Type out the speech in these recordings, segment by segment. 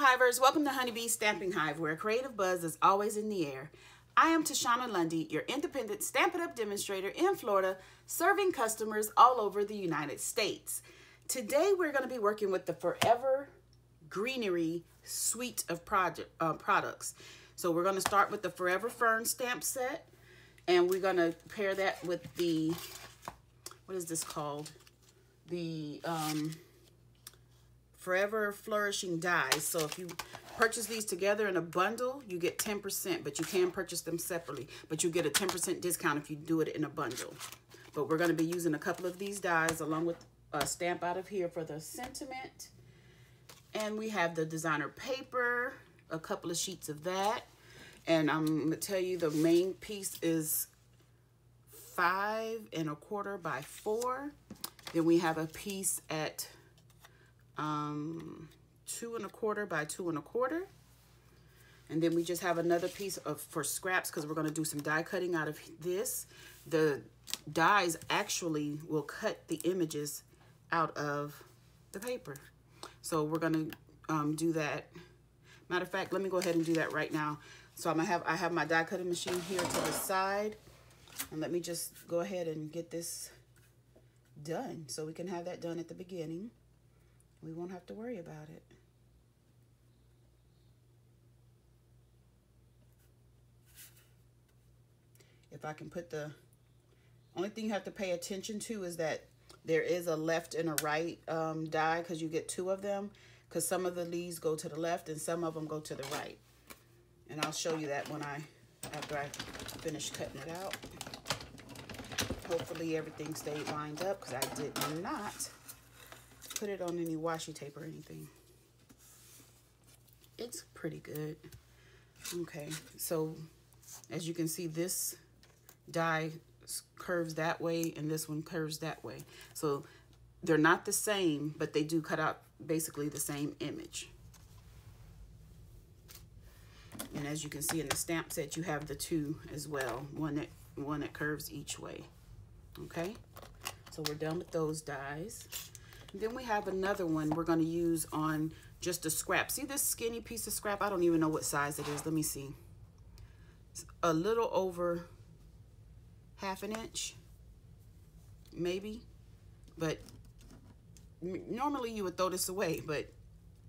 Hivers, welcome to Honeybee Stamping Hive, where creative buzz is always in the air. I am Tashana Lundy, your independent Stampin' Up! Demonstrator in Florida, serving customers all over the United States. Today we're going to be working with the Forever Greenery suite of products. So we're going to start with the Forever Fern stamp set, and we're going to pair that with the, what is this called? The Forever Flourishing dies. So if you purchase these together in a bundle, you get 10%, but you can purchase them separately. But you get a 10% discount if you do it in a bundle. But we're going to be using a couple of these dies along with a stamp out of here for the sentiment. And we have the designer paper, a couple of sheets of that. And I'm going to tell you the main piece is 5 1/4 by 4. Then we have a piece at 2 1/4 by 2 1/4, and then we just have another piece for scraps because we're going to do some die cutting out of this. The dies actually will cut the images out of the paper, so we're going to do that. Matter of fact, let me go ahead and do that right now. So I have my die cutting machine here to the side, and let me just go ahead and get this done so we can have that done at the beginning. We won't have to worry about it. If I can put the only thing you have to pay attention to is that there is a left and a right die, because you get 2 of them, because some of the leaves go to the left and some of them go to the right. And I'll show you that after I finish cutting it out. Hopefully everything stayed lined up, because I did not put it on any washi tape or anything. It's pretty good. Okay, so as you can see, this die curves that way and this one curves that way. So they're not the same, but they do cut out basically the same image. And as you can see in the stamp set, you have the 2 as well, one that curves each way. Okay, so we're done with those dies. And then we have another one we're going to use on just a scrap. See this skinny piece of scrap? I don't even know what size it is. Let me see. It's a little over 1/2 inch, maybe. But normally you would throw this away, but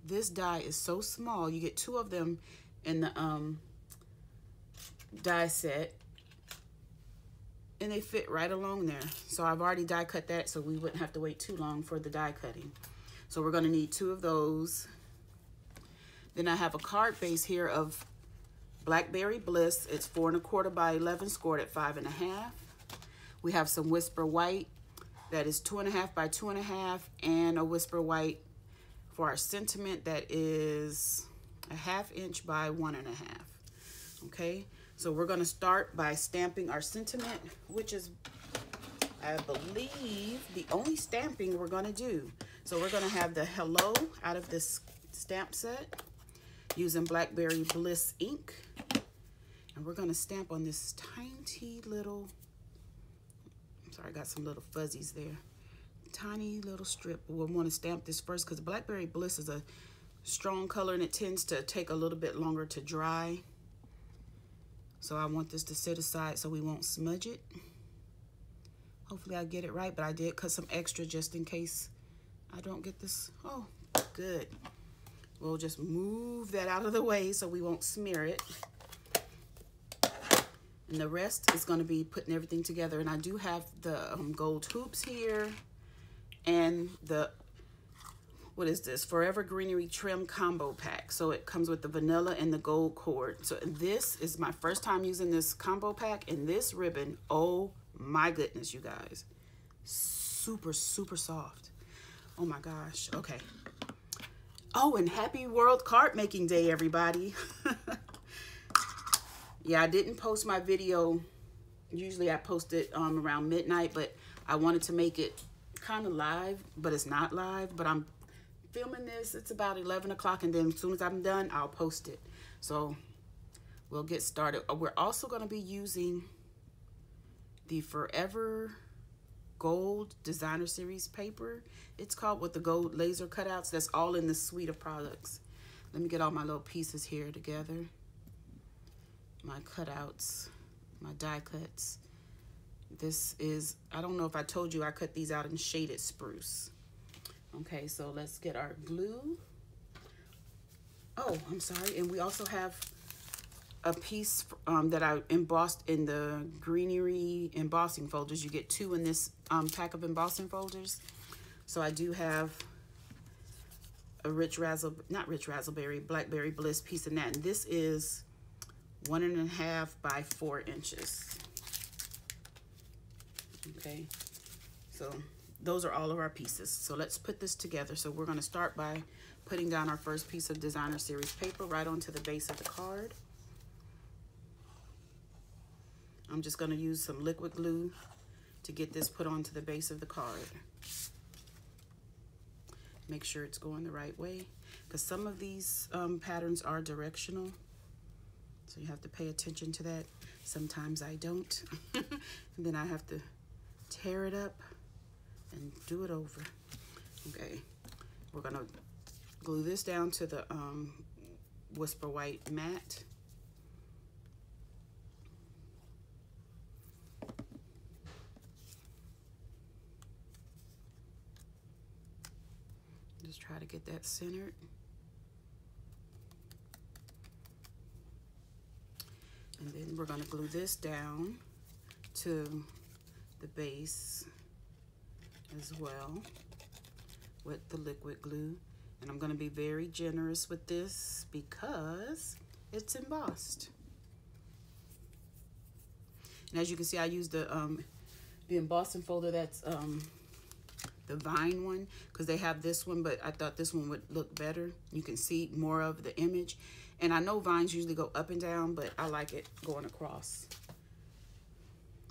this die is so small. You get 2 of them in the die set, and they fit right along there. So I've already die cut that, so we wouldn't have to wait too long for the die cutting. So we're going to need 2 of those. Then I have a card base here of Blackberry Bliss. It's 4 1/4 by 11, scored at 5 1/2. We have some Whisper White that is 2 1/2 by 2 1/2, and a Whisper White for our sentiment that is a 1/2 inch by 1 1/2. Okay. So we're going to start by stamping our sentiment, which is, I believe, the only stamping we're going to do. So we're going to have the hello out of this stamp set using Blackberry Bliss ink. And we're going to stamp on this tiny little, I'm sorry, I got some little fuzzies there. Tiny little strip. We'll want to stamp this first because Blackberry Bliss is a strong color and it tends to take a little bit longer to dry. So I want this to sit aside so we won't smudge it. Hopefully I get it right, but I did cut some extra just in case I don't get this. Oh, good. We'll just move that out of the way so we won't smear it. And the rest is going to be putting everything together. And I do have the gold hoops here and the, what is this? Forever Greenery Trim Combo Pack. So it comes with the vanilla and the gold cord. So this is my first time using this combo pack, and this ribbon, oh my goodness, you guys. Super, super soft. Oh my gosh. Okay. Oh, and happy World Card Making Day, everybody. Yeah, I didn't post my video. Usually I post it around midnight, but I wanted to make it kind of live, but it's not live. But I'm filming this, it's about 11 o'clock, and then as soon as I'm done, I'll post it. So we'll get started. We're also going to be using the Forever Gold Designer Series paper. It's called, with the gold laser cutouts. That's all in the suite of products. Let me get all my little pieces here together. My cutouts, my die cuts. This is, I don't know if I told you I cut these out in shaded spruce. Okay, so let's get our glue. Oh, I'm sorry. And we also have a piece that I embossed in the Greenery embossing folders. You get 2 in this pack of embossing folders. So I do have a Blackberry Bliss piece in that. And this is 1.5 by 4 inches. Okay, so those are all of our pieces. So let's put this together. So we're going to start by putting down our first piece of designer series paper right onto the base of the card. I'm just going to use some liquid glue to get this put onto the base of the card. Make sure it's going the right way, because some of these patterns are directional, so you have to pay attention to that. Sometimes I don't, and then I have to tear it up and do it over. Okay, we're gonna glue this down to the Whisper White mat. Just try to get that centered. And then we're going to glue this down to the base as well with the liquid glue. And I'm going to be very generous with this because it's embossed. And as you can see, I used the embossing folder that's the Vine one, because they have this one, but I thought this one would look better. You can see more of the image. And I know vines usually go up and down, but I like it going across.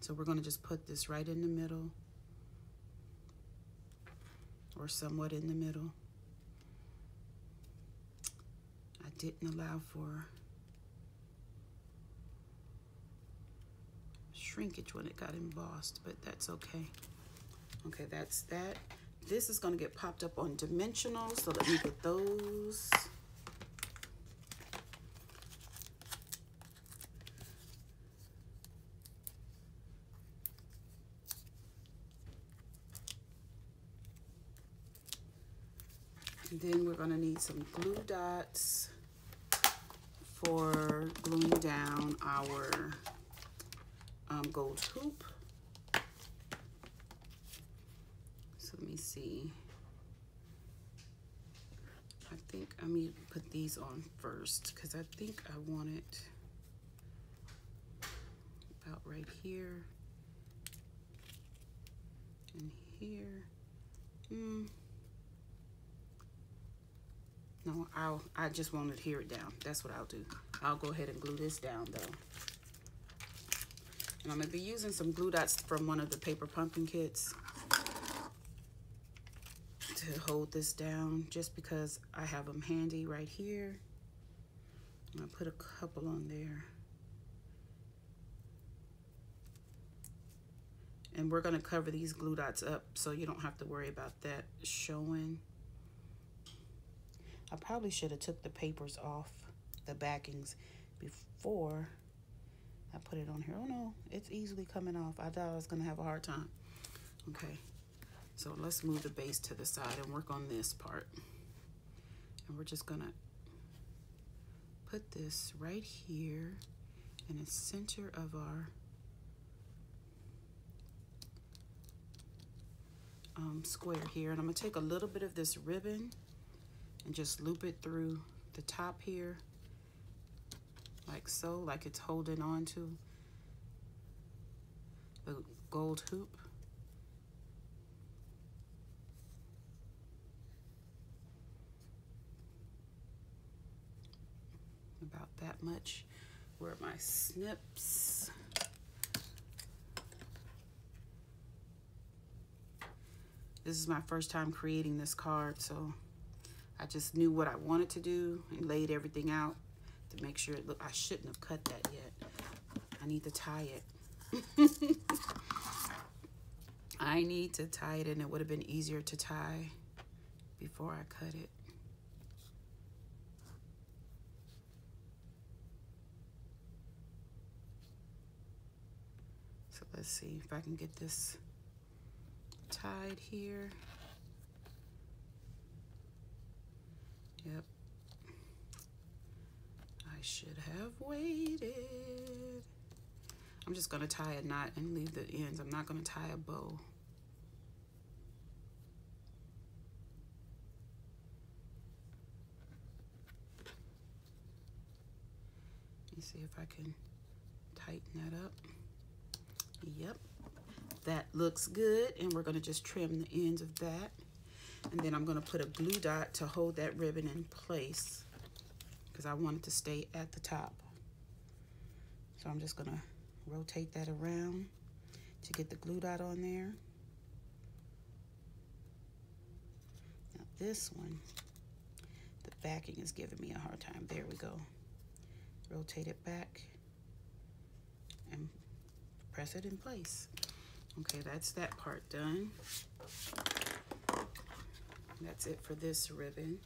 So we're going to just put this right in the middle, or somewhat in the middle. I didn't allow for shrinkage when it got embossed, but that's okay. Okay, that's that. This is going to get popped up on dimensionals, so let me get those. And then we're going to need some glue dots for gluing down our gold hoop. So let me see. I think I need to put these on first, because I think I want it about right here and here. No, I just want to tear it down. That's what I'll do. I'll go ahead and glue this down though. And I'm going to be using some glue dots from one of the paper pumpkin kits to hold this down, just because I have them handy right here. I'm going to put a couple on there. And we're going to cover these glue dots up so you don't have to worry about that showing. I probably should have took the papers off, the backings, before I put it on here. Oh no, it's easily coming off. I thought I was going to have a hard time. Okay, so let's move the base to the side and work on this part. And we're just going to put this right here in the center of our square here. And I'm going to take a little bit of this ribbon and just loop it through the top here, like so, like it's holding on to the gold hoop. About that much. Where are my snips? This is my first time creating this card, so I just knew what I wanted to do and laid everything out to make sure it looked. I shouldn't have cut that yet. I need to tie it. I need to tie it, and it would have been easier to tie before I cut it. let's see if I can get this tied here. Yep. I should have waited. I'm just gonna tie a knot and leave the ends. I'm not gonna tie a bow. Let me see if I can tighten that up. Yep, that looks good. And we're gonna just trim the ends of that. And then I'm gonna put a glue dot to hold that ribbon in place because I want it to stay at the top. So I'm just gonna rotate that around to get the glue dot on there. Now this one, the backing is giving me a hard time. There we go. Rotate it back and press it in place. Okay, that's that part done. That's it for this ribbon.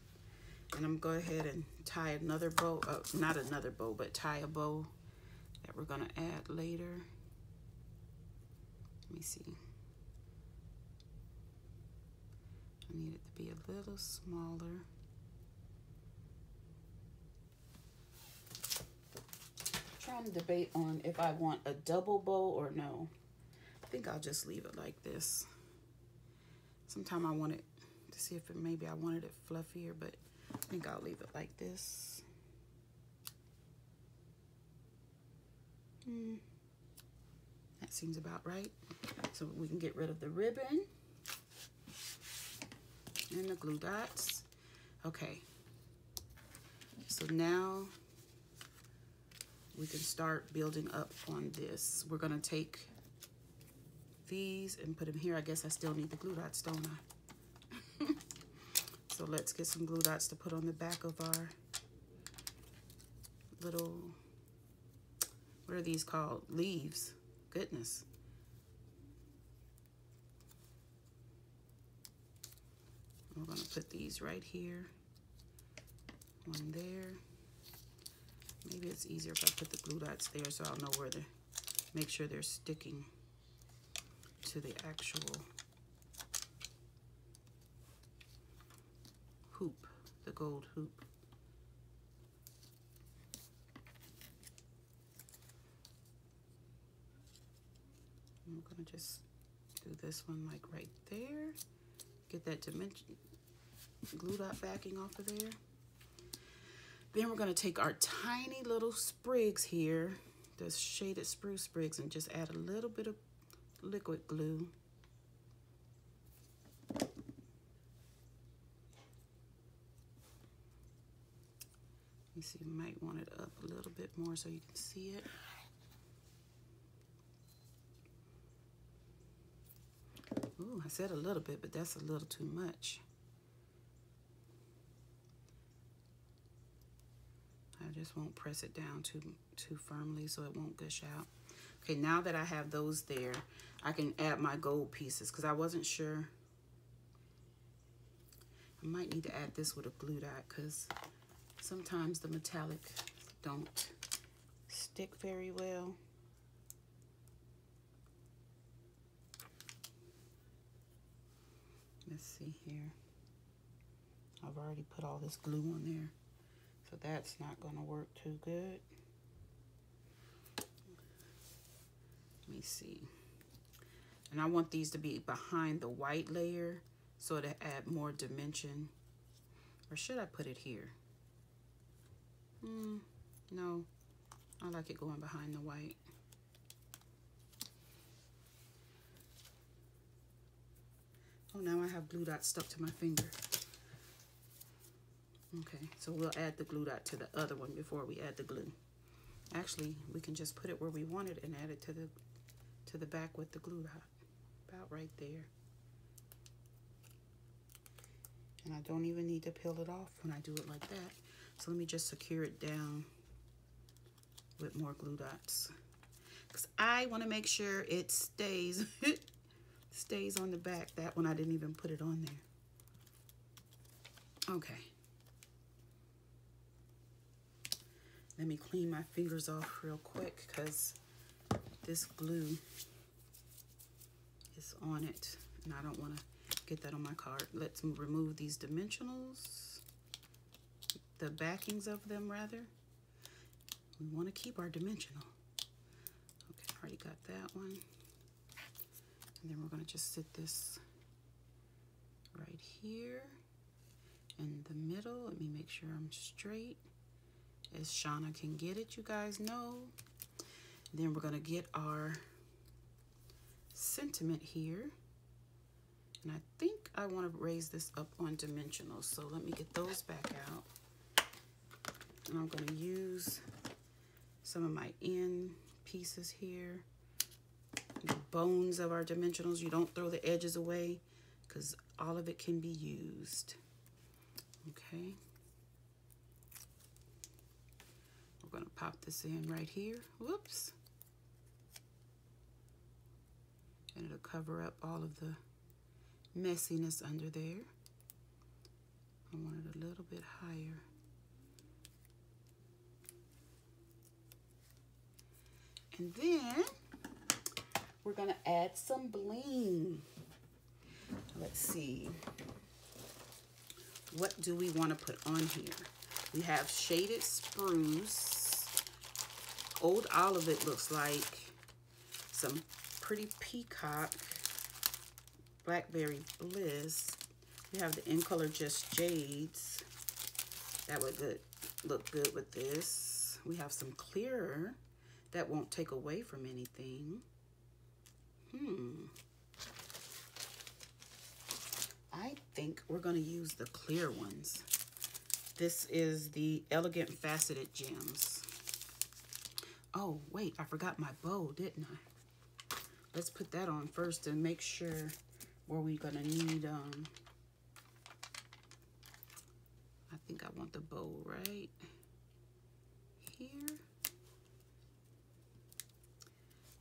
And I'm going to go ahead and tie another bow, not another bow, but tie a bow that we're going to add later. Let me see. I need it to be a little smaller. I'm trying to debate on if I want a double bow or no. I think I'll just leave it like this. Sometime I want it to see if maybe I wanted it fluffier, but I think I'll leave it like this. That seems about right. So we can get rid of the ribbon and the glue dots. Okay. So now we can start building up on this. We're gonna take these and put them here. I guess I still need the glue dots, don't I? So let's get some glue dots to put on the back of our little, what are these called? Leaves. Goodness. We're gonna put these right here. One there. Maybe it's easier if I put the glue dots there so I'll know where to make sure they're sticking to the actual hoop, the gold hoop. I'm gonna just do this one like right there. Get that dimension glue dot backing off of there. Then we're gonna take our tiny little sprigs here, the shaded spruce sprigs, and just add a little bit of liquid glue. You see, you might want it up a little bit more so you can see it. Ooh, I said a little bit, but that's a little too much. I just won't press it down too firmly so it won't gush out. Okay, now that I have those there, I can add my gold pieces because I wasn't sure. I might need to add this with a glue dot because sometimes the metallic don't stick very well. Let's see here. I've already put all this glue on there, so that's not going to work too good. Let me see. And I want these to be behind the white layer so to add more dimension. Or should I put it here? No, I like it going behind the white. Oh, now I have glue dots stuck to my finger. Okay, so we'll add the glue dot to the other one before we add the glue. Actually, we can just put it where we want it and add it to the back with the glue dot. About right there. And I don't even need to peel it off when I do it like that. So let me just secure it down with more glue dots. Because I want to make sure it stays stays on the back. That one I didn't even put it on there. Okay. Let me clean my fingers off real quick because this glue this on it, and I don't want to get that on my card. Let's remove these dimensionals, the backings of them rather. We want to keep our dimensional. Okay, already got that one. And then we're going to just sit this right here in the middle. Let me make sure I'm straight as Shauna can get it, you guys know. And then we're going to get our sentiment here. And I think I want to raise this up on dimensionals. So let me get those back out. And I'm going to use some of my end pieces here. The bones of our dimensionals. You don't throw the edges away because all of it can be used. Okay. We're going to pop this in right here. Whoops. And it'll cover up all of the messiness under there. I want it a little bit higher. And then we're going to add some bling. Let's see. What do we want to put on here? We have shaded spruce. Old olive, it looks like. Some pretty peacock. Blackberry bliss. We have the in color just jades. That would look good with this. We have some clearer. That won't take away from anything. I think we're going to use the clear ones. This is the Elegant Faceted Gems. Oh, wait, I forgot my bow, didn't I? Let's put that on first and make sure where we're going to need, I think I want the bow right here.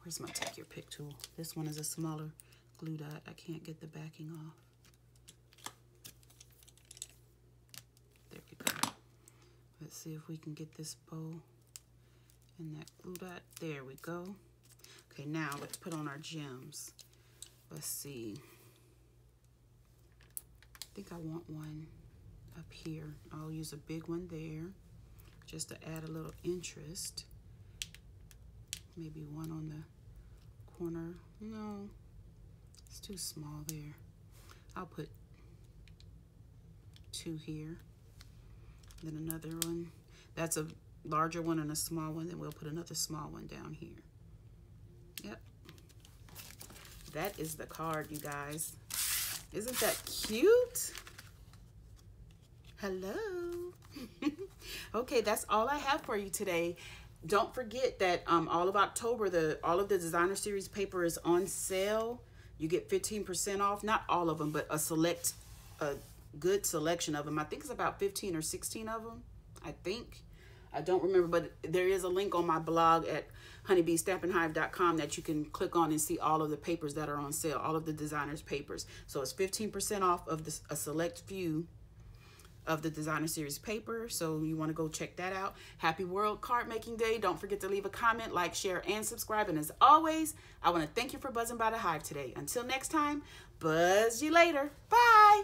Where's my take your pick tool? This one is a smaller glue dot. I can't get the backing off. There we go. Let's see if we can get this bow and that glue dot. There we go. Okay, now let's put on our gems. Let's see. I think I want one up here. I'll use a big one there just to add a little interest. Maybe one on the corner. No, it's too small there. I'll put two here. Then another one. That's a larger one and a small one. Then we'll put another small one down here. Yep. That is the card, you guys. Isn't that cute? Hello. Okay, that's all I have for you today. Don't forget that all of October, all of the designer series paper is on sale. You get 15% off. Not all of them, but a good selection of them. I think it's about 15 or 16 of them. I think. I don't remember, but there is a link on my blog at honeybeestampinhive.com that you can click on and see all of the papers that are on sale, all of the designers papers. So it's 15% off of a select few of the designer series paper. So you want to go check that out. Happy World Card Making Day. Don't forget to leave a comment, like, share, and subscribe. And as always, I want to thank you for buzzing by the Hive today. Until next time, buzz you later. Bye.